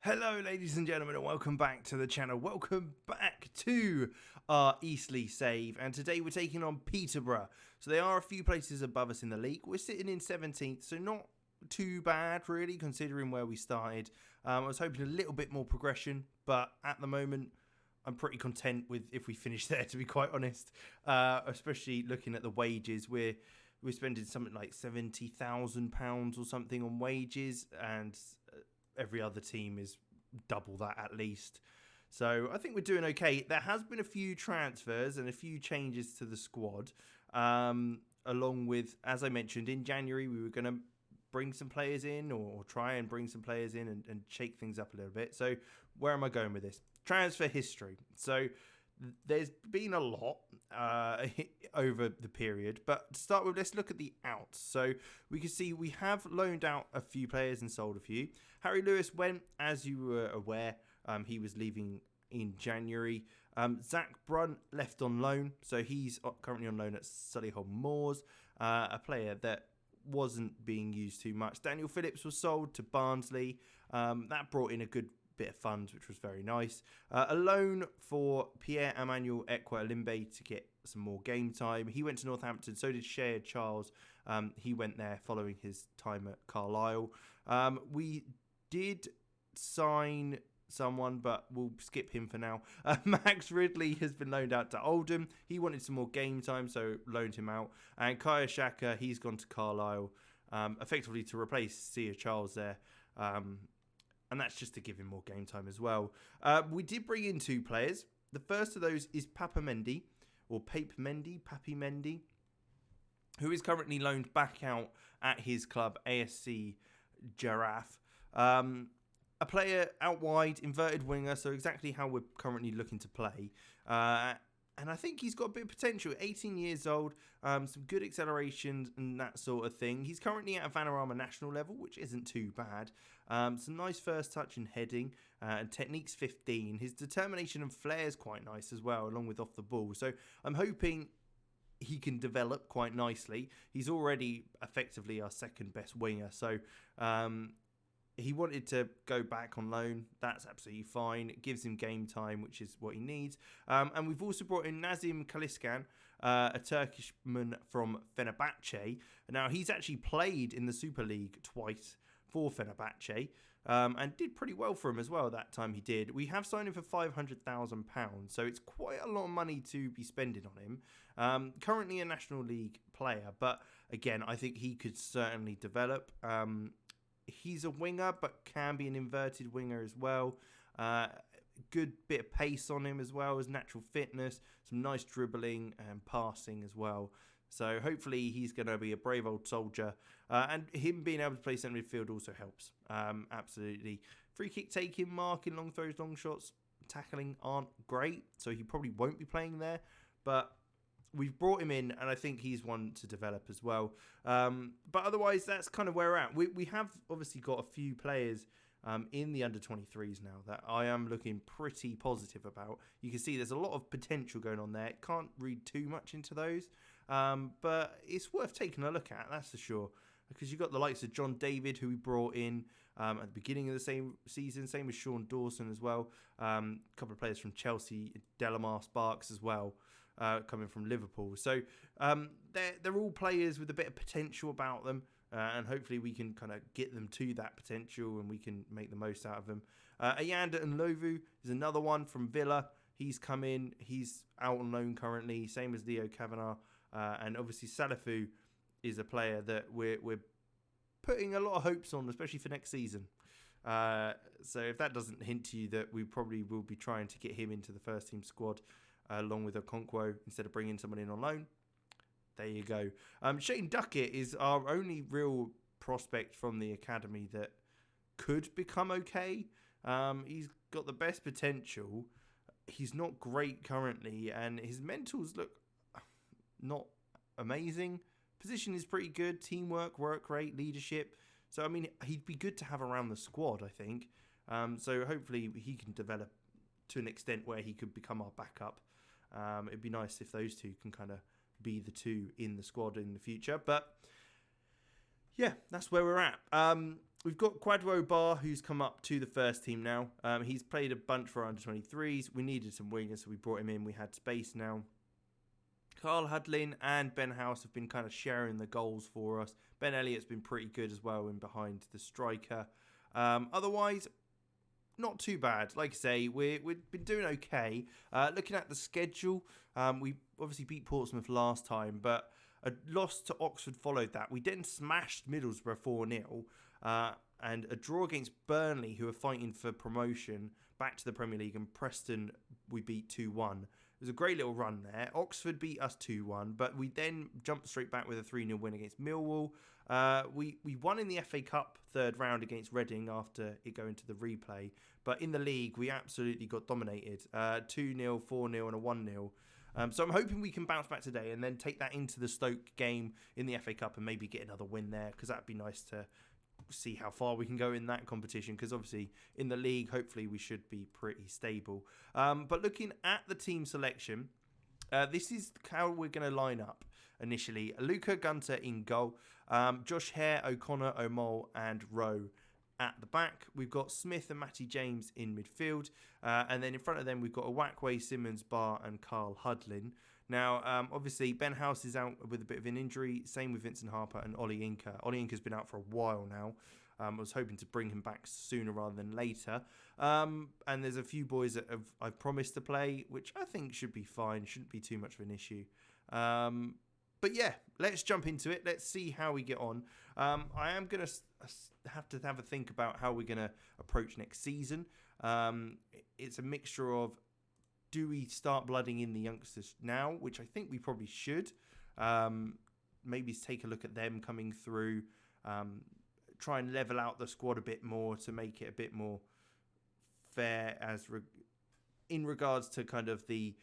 Hello ladies and gentlemen and welcome back to the channel. Welcome back to our Eastleigh save, and today we're taking on Peterborough. So they are a few places above us in the league. We're sitting in 17th, so not too bad really considering where we started. I was hoping a little bit more progression, but at the moment I'm pretty content with if we finish there, to be quite honest. Especially looking at the wages, we're spending something like £70,000 or something on wages, and every other team is double that at least. So I think we're doing okay. There has been a few transfers and a few changes to the squad. Along with, as I mentioned, in January we were going to bring some players in, or try and bring some players in and shake things up a little bit. So where am I going with this? Transfer history. So there's been a lot over the period, but to start with, let's look at the outs. So we can see we have loaned out a few players and sold a few. Harry Lewis went, as you were aware, he was leaving in January. Zach Brunt left on loan, so he's currently on loan at Solihull Moors, a player that wasn't being used too much. Daniel Phillips was sold to Barnsley. That brought in a good bit of funds, which was very nice. A loan for Pierre-Emmanuel Ekwa-Limbe to get some more game time. He went to Northampton, so did Shea Charles. He went there following his time at Carlisle. We did sign someone, but we'll skip him for now. Max Ridley has been loaned out to Oldham. He wanted some more game time, so loaned him out. And Kaya Shaka, he's gone to Carlisle, effectively to replace Shea Charles there. And that's just to give him more game time as well. We did bring in two players. The first of those is Papi Mendy, who is currently loaned back out at his club, ASC Giraffe. A player out wide, inverted winger, so exactly how we're currently looking to play. And I think he's got a bit of potential. 18 years old, some good acceleration and that sort of thing. He's currently at a Vanarama national level, which isn't too bad. Some nice first touch and heading, and technique's 15. His determination and flair is quite nice as well, along with off the ball. So I'm hoping he can develop quite nicely. He's already effectively our second best winger. So he wanted to go back on loan. That's absolutely fine. It gives him game time, which is what he needs. And we've also brought in Nazim Kaliskan, a Turkishman from Fenerbahce. Now, he's actually played in the Super League twice for Fenerbahce, and did pretty well for him as well that time he did. We have signed him for £500,000, so it's quite a lot of money to be spending on him. Currently a National League player, but again, I think he could certainly develop. He's a winger, but can be an inverted winger as well. Good bit of pace on him as well as natural fitness. Some nice dribbling and passing as well. So hopefully he's going to be a brave old soldier. And him being able to play centre midfield also helps. Absolutely. Free kick taking, marking, long throws, long shots, tackling aren't great. So he probably won't be playing there. But we've brought him in, and I think he's one to develop as well. But otherwise, that's kind of where we're at. We have obviously got a few players in the under-23s now that I am looking pretty positive about. You can see there's a lot of potential going on there. Can't read too much into those, but it's worth taking a look at, that's for sure. Because you've got the likes of John David, who we brought in at the beginning of the same season. Same with Sean Dawson as well. A couple of players from Chelsea, Delamar Sparks as well, coming from Liverpool. So they're all players with a bit of potential about them. And hopefully we can kind of get them to that potential and we can make the most out of them. Ayanda and Lovu is another one from Villa. He's come in. He's out on loan currently. Same as Leo Kavanagh. And obviously Salafu is a player that we're putting a lot of hopes on, especially for next season. So if that doesn't hint to you that we probably will be trying to get him into the first team squad along with Okonkwo instead of bringing someone in on loan, there you go. Shane Duckett is our only real prospect from the academy that could become okay. He's got the best potential. He's not great currently, and his mentals look not amazing. Position is pretty good. Teamwork, work rate, leadership. So, I mean, he'd be good to have around the squad, I think. So hopefully he can develop to an extent where he could become our backup. It'd be nice if those two can kind of be the two in the squad in the future. But yeah, that's where we're at. We've got Kwadwo Bar, who's come up to the first team now. He's played a bunch for under-23s. We needed some wingers, so we brought him in. We had space now. Carl Hudlin and Ben House have been kind of sharing the goals for us. Ben Elliott's been pretty good as well in behind the striker. Otherwise, not too bad. Like I say, we've been doing okay. Looking at the schedule, we obviously beat Portsmouth last time, but a loss to Oxford followed that. We then smashed Middlesbrough 4-0, and a draw against Burnley, who are fighting for promotion back to the Premier League, and Preston we beat 2-1. It was a great little run there. Oxford beat us 2-1, but we then jumped straight back with a 3-0 win against Millwall. We won in the FA Cup third round against Reading after it going to the replay. But in the league, we absolutely got dominated. 2-0, 4-0 and a 1-0. So I'm hoping we can bounce back today and then take that into the Stoke game in the FA Cup and maybe get another win there, because that'd be nice to see how far we can go in that competition, because obviously in the league hopefully we should be pretty stable. But looking at the team selection, this is how we're going to line up initially. Luca Gunter in goal, Josh Hare, O'Connor, O'Mole and Rowe at the back. We've got Smith and Matty James in midfield, and then in front of them we've got Owakwe, Simmons, Barr and Carl Hudlin. Now, obviously, Ben House is out with a bit of an injury. Same with Vincent Harper and Ollie Inca. Ollie Inca's been out for a while now. I was hoping to bring him back sooner rather than later. And there's a few boys that I've promised to play, which I think should be fine. Shouldn't be too much of an issue. But yeah, let's jump into it. Let's see how we get on. I am going to have a think about how we're going to approach next season. It's a mixture of, do we start blooding in the youngsters now, which I think we probably should. Maybe take a look at them coming through. Try and level out the squad a bit more to make it a bit more fair in regards to kind of the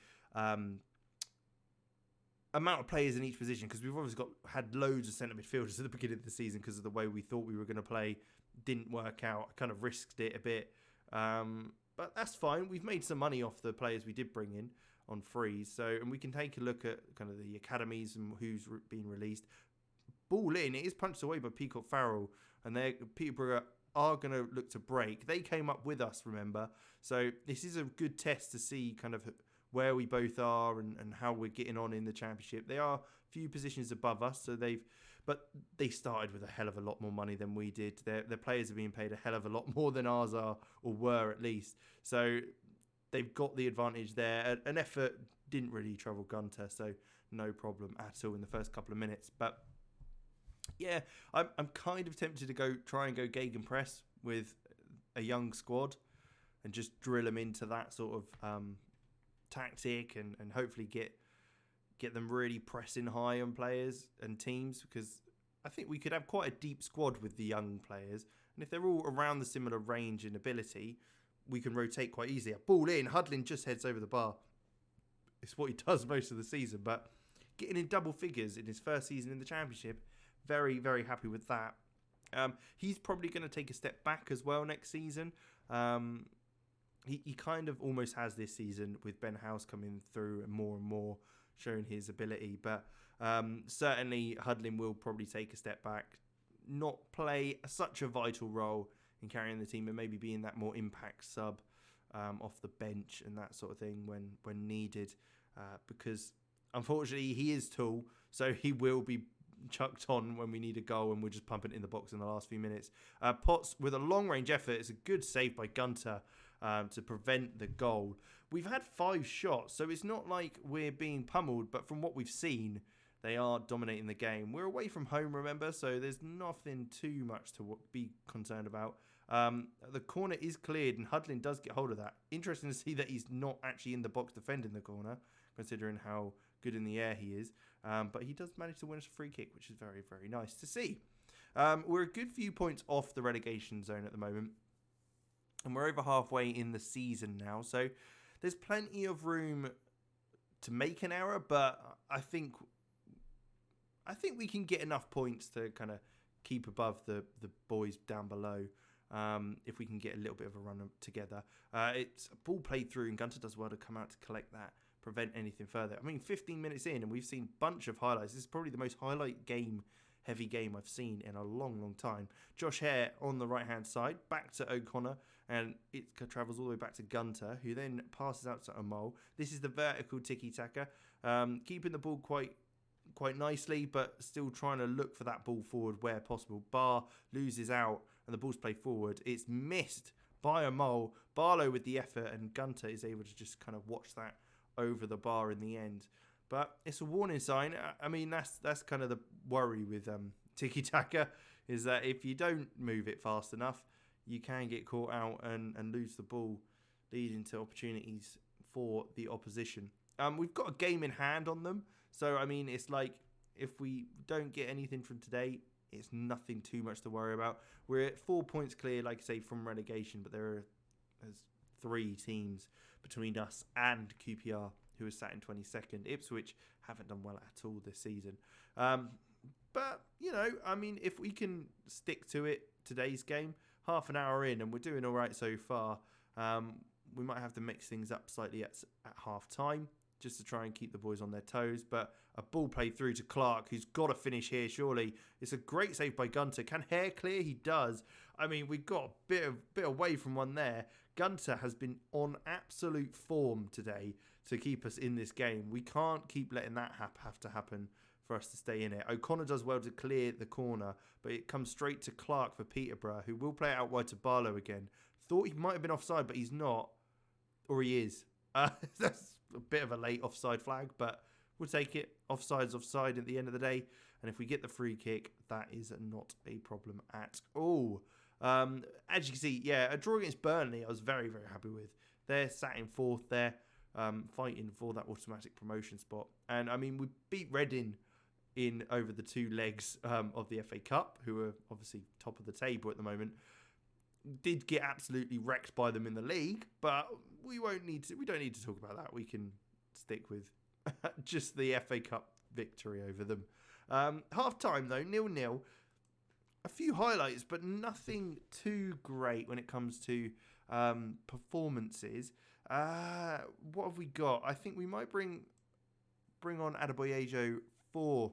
amount of players in each position, because we've obviously had loads of centre midfielders at the beginning of the season because of the way we thought we were going to play. Didn't work out. I kind of risked it a bit. But that's fine. We've made some money off the players we did bring in on freeze. And we can take a look at kind of the academies and who's been released. Ball in, it is punched away by Peacock Farrell. And Peterborough are going to look to break. They came up with us, remember. So this is a good test to see kind of where we both are and how we're getting on in the Championship. They are a few positions above us, but they started with a hell of a lot more money than we did. Their players are being paid a hell of a lot more than ours are, or were at least. So they've got the advantage there. An effort didn't really trouble Gunter, so no problem at all in the first couple of minutes. But yeah, I'm kind of tempted to try and go gegenpress with a young squad and just drill them into that sort of tactic and hopefully get them really pressing high on players and teams, because I think we could have quite a deep squad with the young players, and if they're all around the similar range and ability, we can rotate quite easily. A ball in, Hudlin just heads over the bar. It's what he does most of the season, but getting in double figures in his first season in the Championship, very, very happy with that. He's probably going to take a step back as well next season. He kind of almost has this season with Ben House coming through and more showing his ability, but certainly Hudlin will probably take a step back, not play such a vital role in carrying the team, and maybe being that more impact sub off the bench and that sort of thing when needed, because unfortunately he is tall, so he will be chucked on when we need a goal and we're just pumping it in the box in the last few minutes. Potts with a long range effort. It's a good save by Gunter to prevent the goal. We've had 5 shots, so it's not like we're being pummeled, but from what we've seen, they are dominating the game. We're away from home, remember, so there's nothing too much to be concerned about. The corner is cleared and Hudlin does get hold of that. Interesting to see that he's not actually in the box defending the corner, considering how good in the air he is. But he does manage to win us a free kick, which is very, very nice to see. We're a good few points off the relegation zone at the moment, and we're over halfway in the season now, so there's plenty of room to make an error, but I think we can get enough points to kind of keep above the boys down below, if we can get a little bit of a run together. It's a ball played through, and Gunter does well to come out to collect that, prevent anything further. I mean, 15 minutes in, and we've seen a bunch of highlights. This is probably the most highlight game heavy game I've seen in a long, long time. Josh Hare on the right-hand side, back to O'Connor, and it travels all the way back to Gunter, who then passes out to Amol. This is the vertical tiki-taka, keeping the ball quite nicely, but still trying to look for that ball forward where possible. Barr loses out, and the ball's played forward. It's missed by Amol. Barlow with the effort, and Gunter is able to just kind of watch that over the bar in the end. But it's a warning sign. I mean, that's kind of the worry with tiki-taka, is that if you don't move it fast enough, you can get caught out and lose the ball, leading to opportunities for the opposition. We've got a game in hand on them. So, I mean, it's like if we don't get anything from today, it's nothing too much to worry about. We're at 4 points clear, like I say, from relegation, but there's 3 teams between us and QPR who are sat in 22nd. Ipswich haven't done well at all this season. But, you know, I mean, if we can stick to it, today's game, half an hour in, and we're doing all right so far, we might have to mix things up slightly at half time, just to try and keep the boys on their toes. But a ball played through to Clark, who's got to finish here, surely. It's a great save by Gunter. Can Hare clear? He does. I mean, we got a bit away from one there. Gunter has been on absolute form today to keep us in this game. We can't keep letting that have to happen for us to stay in it. O'Connor does well to clear the corner, but it comes straight to Clark for Peterborough, who will play it out wide to Barlow again. Thought he might have been offside, but he's not. Or he is. That's a bit of a late offside flag, but we'll take it. Offside's offside at the end of the day. And if we get the free kick, that is not a problem at all. As you can see, yeah, a draw against Burnley, I was very, very happy with. They're sat in 4th there, fighting for that automatic promotion spot. And, I mean, we beat Reading in over the 2 legs of the FA Cup, who are obviously top of the table at the moment. Did get absolutely wrecked by them in the league, but we don't need to talk about that. We can stick with just the FA Cup victory over them. Half time though, 0-0. A few highlights, but nothing too great when it comes to performances. What have we got? I think we might bring on Adebayo for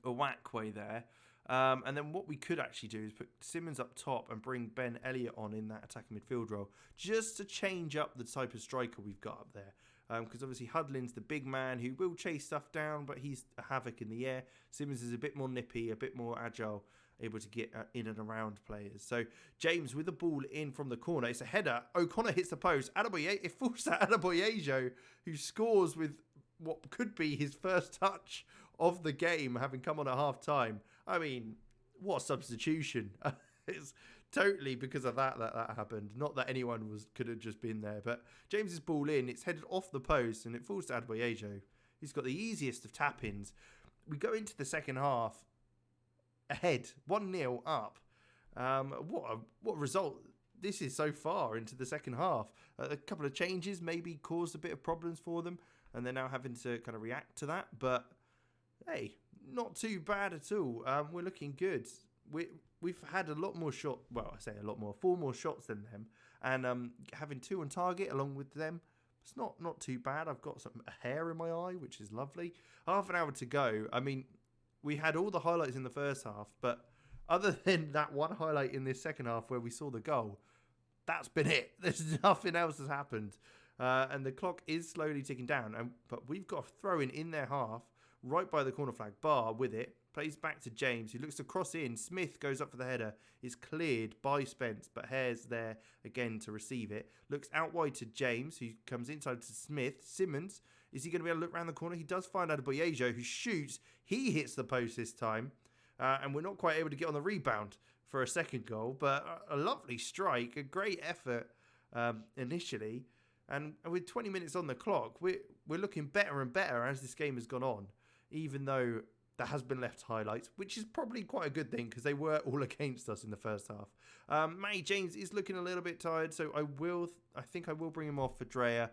a Wakwe there. And then what we could actually do is put Simmons up top and bring Ben Elliott on in that attacking midfield role, just to change up the type of striker we've got up there. Because obviously Hudlin's the big man who will chase stuff down, but he's a havoc in the air. Simmons is a bit more nippy, a bit more agile, able to get in and around players. So James with the ball in from the corner. It's a header. O'Connor hits the post. It falls to Adebayo, who scores with what could be his first touch of the game, having come on at half time. I mean, what a substitution. It's totally because of that happened. Not that anyone could have just been there. But James's ball in, it's headed off the post and it falls to Adebayo. He's got the easiest of tap-ins. We go into the second half ahead, 1-0 up. What a result this is so far into the second half. A couple of changes maybe caused a bit of problems for them, and they're now having to kind of react to that. But hey, not too bad at all. We're looking good. We've had a lot more shots. Well, I say a lot more. 4 more shots than them, and having 2 on target along with them, it's not too bad. I've got some hair in my eye, which is lovely. Half an hour to go. I mean, we had all the highlights in the first half, but other than that one highlight in this second half where we saw the goal, that's been it. There's nothing else has happened, and the clock is slowly ticking down. But we've got a throw in their half, right by the corner flag. Barr with it, plays back to James, who looks to cross in. Smith goes up for the header, is cleared by Spence, but Hare's there again to receive it. Looks out wide to James, who comes inside to Smith. Simmons, is he going to be able to look around the corner? He does find Adebayo, who shoots. He hits the post this time, and we're not quite able to get on the rebound for a second goal, but a lovely strike, a great effort initially. And with 20 minutes on the clock, we're looking better and better as this game has gone on, even though there has been left highlights, which is probably quite a good thing because they were all against us in the first half. Matty James is looking a little bit tired, so I think I will bring him off for Drea.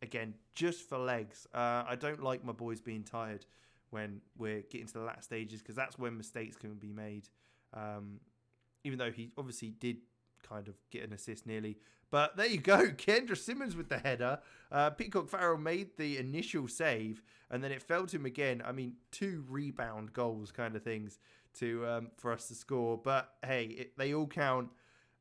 Again, just for legs. I don't like my boys being tired when we're getting to the last stages, because that's when mistakes can be made. Even though he obviously did kind of get an assist nearly. But there you go, Kendra Simmons with the header. Peacock Farrell made the initial save, and then it fell to him again. I mean, 2 rebound goals kind of things for us to score. But hey, they all count.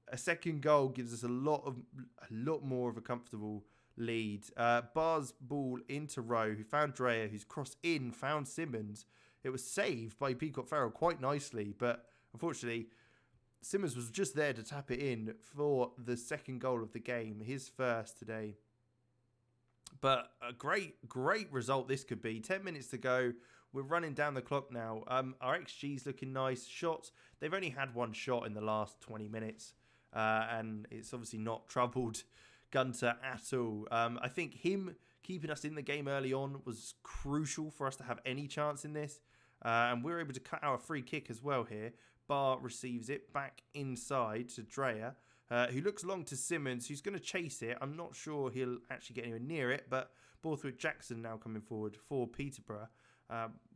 A second goal gives us a lot more of a comfortable lead. Barr's ball into Rowe, who found Dreyer, who's crossed in, found Simmons. It was saved by Peacock Farrell quite nicely, but unfortunately, Simmons was just there to tap it in for the second goal of the game, his first today. But a great result this could be. 10 minutes to go. We're running down the clock now. Our XG's looking nice. Shots, they've only had 1 shot in the last 20 minutes. And it's obviously not troubled Gunter at all. I think him keeping us in the game early on was crucial for us to have any chance in this. And we're able to cut our free kick as well here. Barr receives it back inside to Dreyer, who looks long to Simmons, who's going to chase it. I'm not sure he'll actually get anywhere near it, but Borthwick Jackson now coming forward for Peterborough.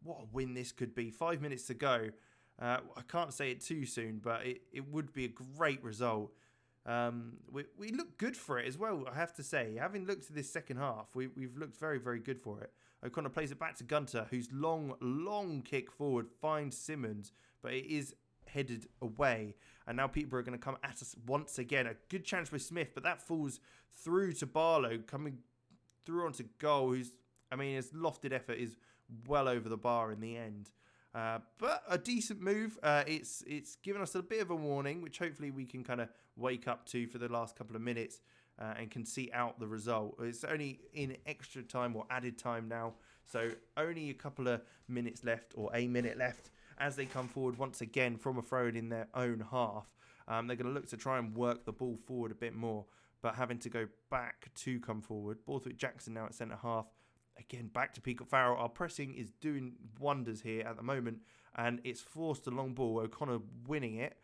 What a win this could be. 5 minutes to go. I can't say it too soon, but it would be a great result. We look good for it as well, I have to say. Having looked at this second half, we've looked very, very good for it. O'Connor plays it back to Gunter, whose long kick forward finds Simmons, but it is headed away. And now Peterborough are going to come at us once again. A good chance with Smith, but that falls through to Barlow, coming through onto goal, his lofted effort is well over the bar in the end. But a decent move. It's given us a bit of a warning, which hopefully we can kind of wake up to for the last couple of minutes and can see out the result. It's only in extra time or added time now, so only a couple of minutes left or a minute left as they come forward once again from a throw-in in their own half. They're going to look to try and work the ball forward a bit more, but having to go back to come forward. Borthwick Jackson now at centre half. Again, back to Peacock Farrell. Our pressing is doing wonders here at the moment, and it's forced a long ball. O'Connor winning it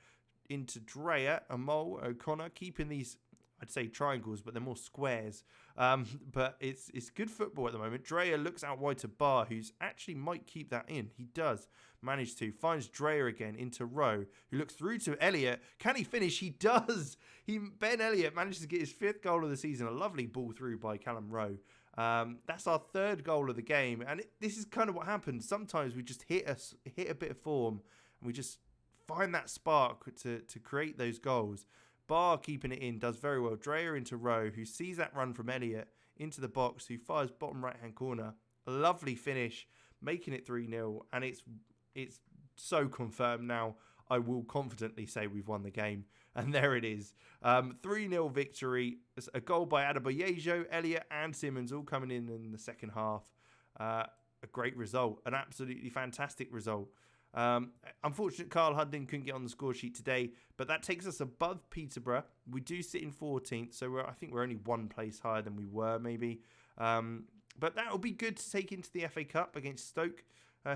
into Dreyer, Amol, O'Connor, keeping these, I'd say triangles, but they're more squares. But it's good football at the moment. Dreyer looks out wide to Barr, who's actually might keep that in. He does manage to. Finds Dreyer again into Rowe, who looks through to Elliott. Can he finish? He does. Ben Elliott manages to get his 5th goal of the season. A lovely ball through by Callum Rowe. That's our 3rd goal of the game, and this is kind of what happens. Sometimes we just hit a bit of form, and we just find that spark to create those goals. Barr keeping it in does very well. Dreyer into Rowe, who sees that run from Elliott into the box, who fires bottom right hand corner. A lovely finish, making it 3-0, and it's so confirmed now. I will confidently say we've won the game. And there it is. 3-0 victory. It's a goal by Adebayejo, Elliott and Simmons all coming in the second half. A great result. An absolutely fantastic result. Unfortunately, Carl Hudlin couldn't get on the score sheet today, but that takes us above Peterborough. We do sit in 14th, so I think we're only 1 place higher than we were maybe. But that will be good to take into the FA Cup against Stoke,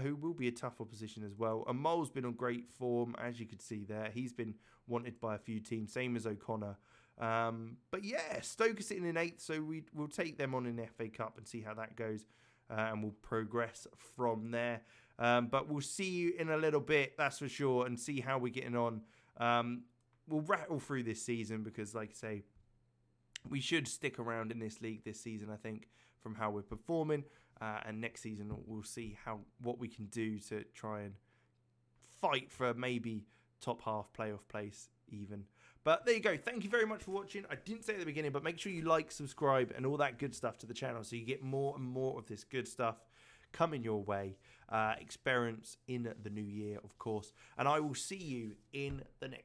who will be a tough opposition as well. And Mole's been on great form, as you could see there. He's been wanted by a few teams, same as O'Connor. But yeah, Stoke are sitting in 8th, so we'll take them on in the FA Cup and see how that goes. And we'll progress from there. But we'll see you in a little bit, that's for sure, and see how we're getting on. We'll rattle through this season because, like I say, we should stick around in this league this season, I think, from how we're performing. And next season, we'll see what we can do to try and fight for maybe top half playoff place even. But there you go. Thank you very much for watching. I didn't say at the beginning, but make sure you like, subscribe, and all that good stuff to the channel so you get more and more of this good stuff coming your way. Experience in the new year, of course. And I will see you in the next